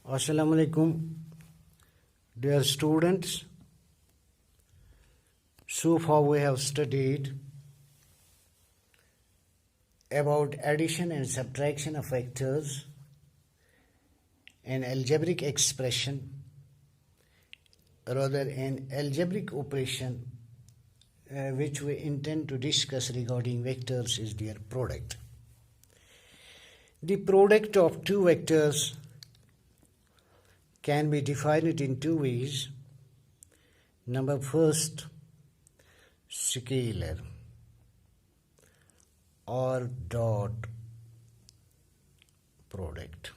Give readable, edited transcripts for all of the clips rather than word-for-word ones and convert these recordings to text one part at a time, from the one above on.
Assalamu alaikum, dear students. So far we have studied about addition and subtraction of vectors, an algebraic expression, rather an algebraic operation which we intend to discuss regarding vectors is their product. The product of two vectors can be defined in two ways. Number first, scalar or dot product.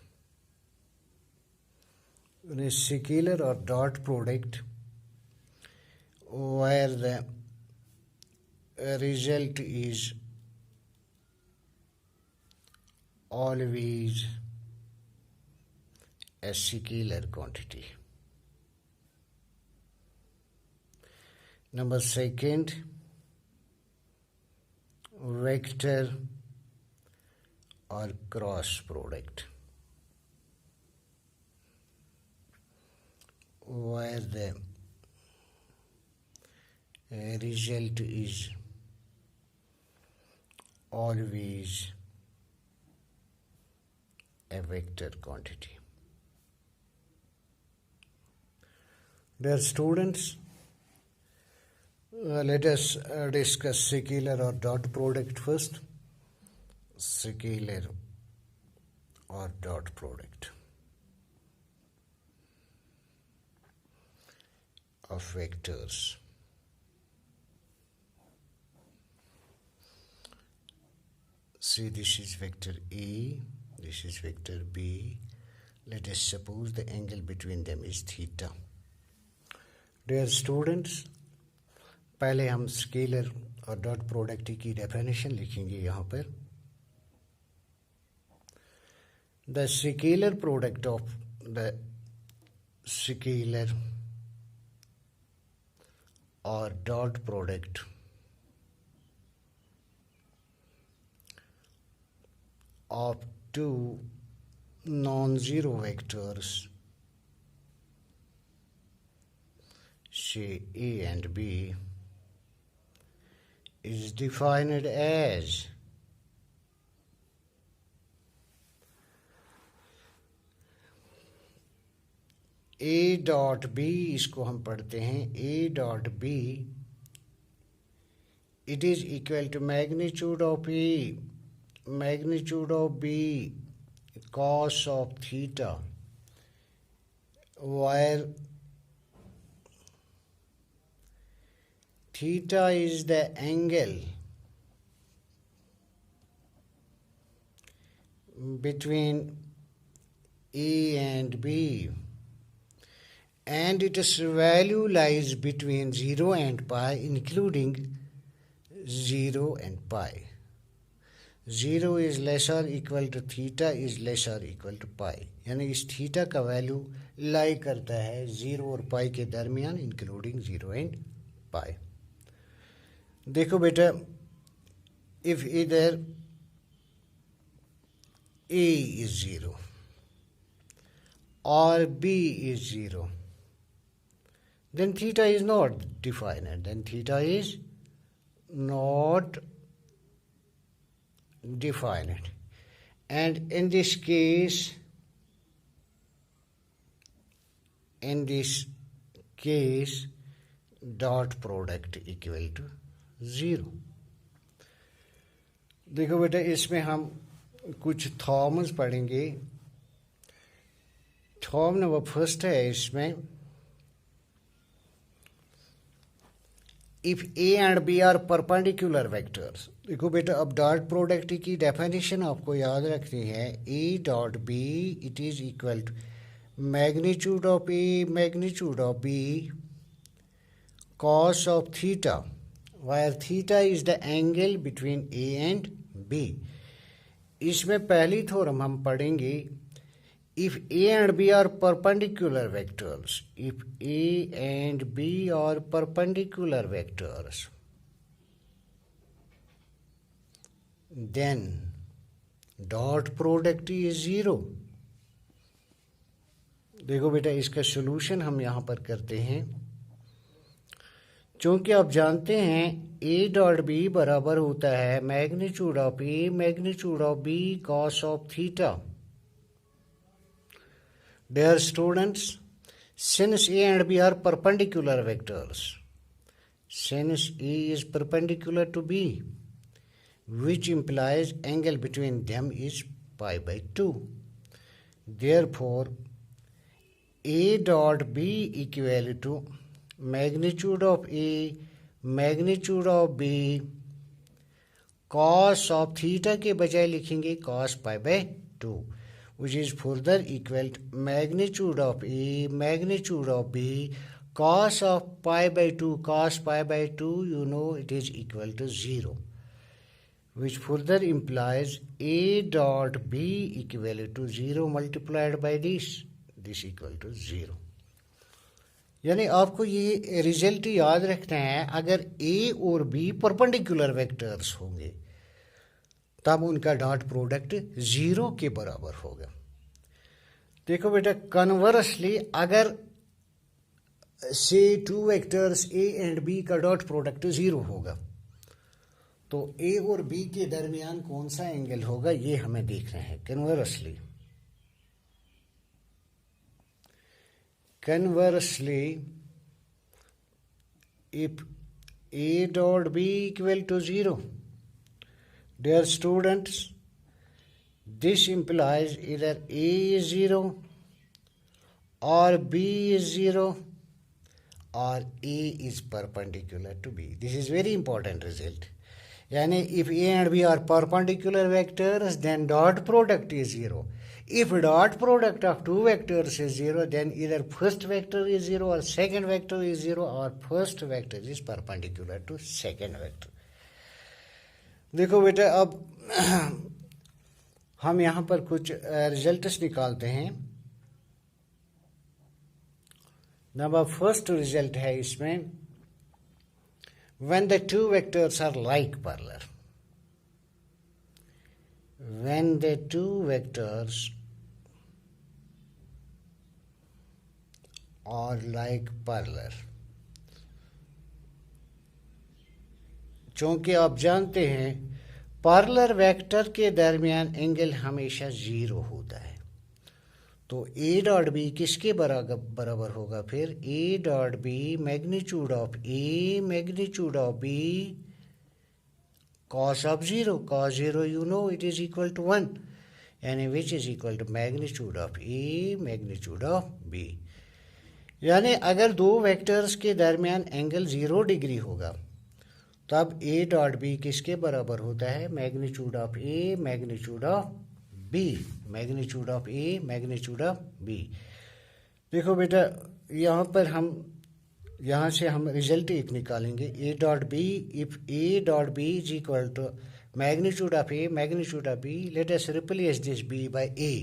A scalar or dot product where the result is always a scalar quantity. Number second, vector or cross product, where the result is always a vector quantity. Dear students, let us discuss scalar or dot product first. Scalar or dot product of vectors. See, this is vector A, this is vector B. Let us suppose the angle between them is theta. Dear students, पहले हम scalar और dot product की definition लिखेंगे यहाँ पर. The scalar product of the scalar और dot product of two non-zero vectors, say A and B, is defined as A dot B. इसको हम पढ़ते हैं A dot B. It is equal to magnitude of A, magnitude of B, cos of theta, where theta is the angle between A and B, and its value lies between 0 and pi, including 0 and pi. 0 is less or equal to theta is less or equal to pi. यानी इस theta का value लाई करता है 0 और पाई के दरमियान, including 0 and pi. देखो बेटा, if either A is 0 or B is 0, then theta is not defined. Then theta is not defined. And in this case, dot product equal to 0. देखो बेटा, इसमें हम कुछ थॉर्म्स पढ़ेंगे. थॉर्म नंबर फर्स्ट है इसमें, if A and B are perpendicular vectors. देखो बेटा, अब डॉट प्रोडक्ट की डेफिनेशन आपको याद रखनी है. A dot B, it is equal to magnitude of A, magnitude of B, cos of theta, where theta is the angle between A and B. इसमें पहली थ्योरम हम पढ़ेंगे, if A and B are perpendicular vectors, if A and B are perpendicular vectors, then dot product is 0. देखो बेटा, इसका solution हम यहाँ पर करते हैं। चूंकि आप जानते हैं ए डॉट बी बराबर होता है magnitude of A magnitude of B cos of theta. Dear students, since A and B are perpendicular vectors, since A is perpendicular to B, which implies angle between them is pi by 2. Therefore, A dot B equal to magnitude of A, magnitude of B, cos of theta के बजाय लिखेंगे cos pi by 2, which is further equal to magnitude of A, magnitude of B, cos of pi by 2, cos pi by 2, you know it is equal to 0, which further implies A dot B equal to 0 multiplied by this equal to 0. यानी आपको ये result याद रखना है, अगर A और B perpendicular vectors होंगे तब उनका डॉट प्रोडक्ट 0 के बराबर होगा। देखो बेटा, कन्वर्सली अगर से two vectors A and B का डॉट प्रोडक्ट 0 होगा तो A और B के दरमियान कौन सा एंगल होगा ये हमें देखना है। Conversely, if A dot B equal to 0, dear students, this implies either A is 0 or B is 0 or A is perpendicular to B. This is very important result. Yani if A and B are perpendicular vectors, then dot product is 0. If dot product of two vectors is 0, then either first vector is 0 or second vector is 0 or first vector is perpendicular to second vector. देखो बेटा, अब हम यहाँ पर कुछ results निकालते हैं। Number first result है इसमें, when the two vectors are like parallel, when the two vectors are like parallel, चूंकि आप जानते हैं पैरेलल वेक्टर के दरमियान एंगल हमेशा 0 होता है, तो A डॉट बी किसके बराबर होगा फिर? A dot B magnitude of A magnitude of B cos of 0, cos 0 you know it is equal to 1, यानी which is equal to magnitude of A magnitude of B. यानी अगर दो vectors के दरमियान एंगल 0 डिग्री होगा तब A dot B किसके बराबर होता है? Magnitude of A magnitude of B, magnitude of A magnitude of B. देखो बेटा, यहाँ से हम रिजल्ट एक निकालेंगे, A dot B, if A dot B is equal to magnitude of A magnitude of B, let us replace this B by A,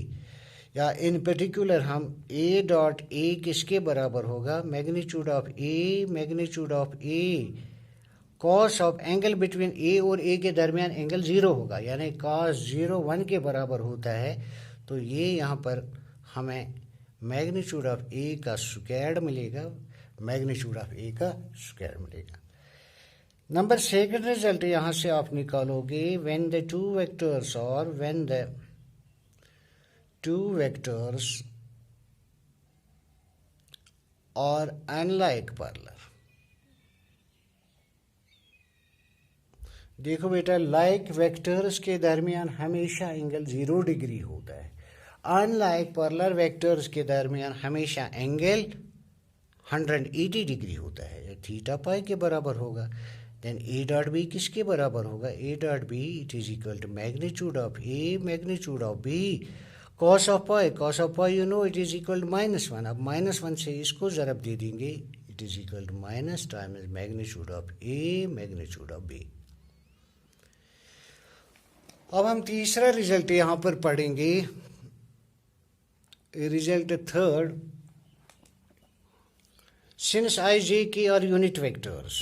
या in particular हम A dot A किसके बराबर होगा? Magnitude of A magnitude of A cos of angle between A और A के दरमियान angle 0 होगा, यानी कॉस 0 1 के बराबर होता है, तो ये यहाँ पर हमें मैग्नीट्यूड ऑफ A का स्क्वायर मिलेगा, मैग्नीट्यूड ऑफ A का स्क्वायर मिलेगा। नंबर सेकंड रिजल्ट यहाँ से आप निकालोगे, व्हेन द टू वेक्टर्स और व्हेन द टू वेक्टर्स और अनलाइक पैरेलल। देखो बेटा, लाइक वेक्टर्स के दरमियान हमेशा एंगल 0 डिग्री होता है, अनलाइक पैरेलल वेक्टर्स के दरमियान हमेशा एंगल 180 डिग्री होता है, थीटा पाई के बराबर होगा। देन A डॉट बी किसके बराबर होगा? A dot B it is equal to magnitude of A magnitude of B cos of pi you know it is equal to -1। अब -1 से इसको ज़रब दे देंगे, it is equal to minus times magnitude of A magnitude of B। अब हम तीसरा result यहाँ पर पढ़ेंगे, result third, since I J K are unit vectors,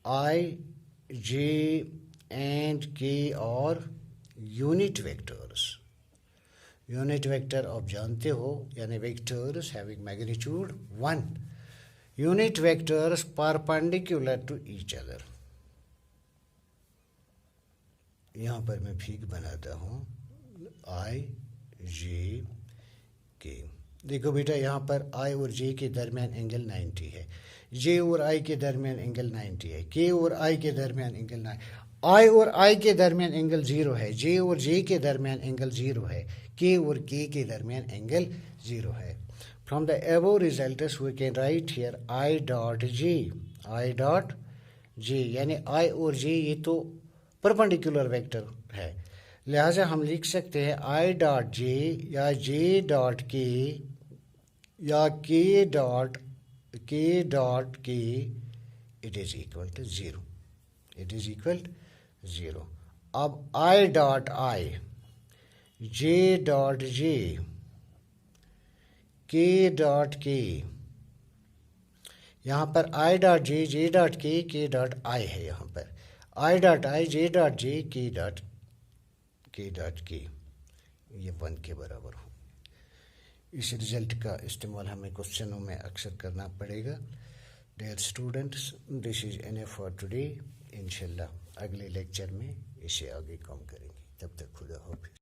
I J and K are unit vectors, unit vector आप जानते हो, यानी vectors having magnitude 1, unit vectors perpendicular to each other. यहाँ पर मैं फीक बनाता हूँ आई जे के। देखो बेटा, यहाँ पर आई और जे के दरमियान एंगल 90 है, जे और आई के दरमियान एंगल 90 है, के और आई के दरमियान एंगल 9, आई और आई के दरमियान एंगल 0 है, जे और जे के दरमियान एंगल 0 है, के और के दरमियान एंगल 0 है। From the above results we can write here I dot J, यानी आई और जे ये तो परपेंडिकुलर वेक्टर है, लिहाजा हम लिख सकते हैं आई डॉट जे या जे डॉट के या K dot K it is equal to 0, it is equal to 0। अब I dot I, J dot J, के डॉट के, यहाँ पर आई डॉट जे डॉट के डॉट आई है, यहाँ पर I dot I, J dot J, के डॉट के, ये 1 के बराबर हो। इस रिजल्ट का इस्तेमाल हमें क्वेश्चनों में अक्सर करना पड़ेगा। Dear students, this is enough for today. इंशाल्लाह अगले लेक्चर में इसे आगे काम करेंगे। तब तक खुदा हाफिज़।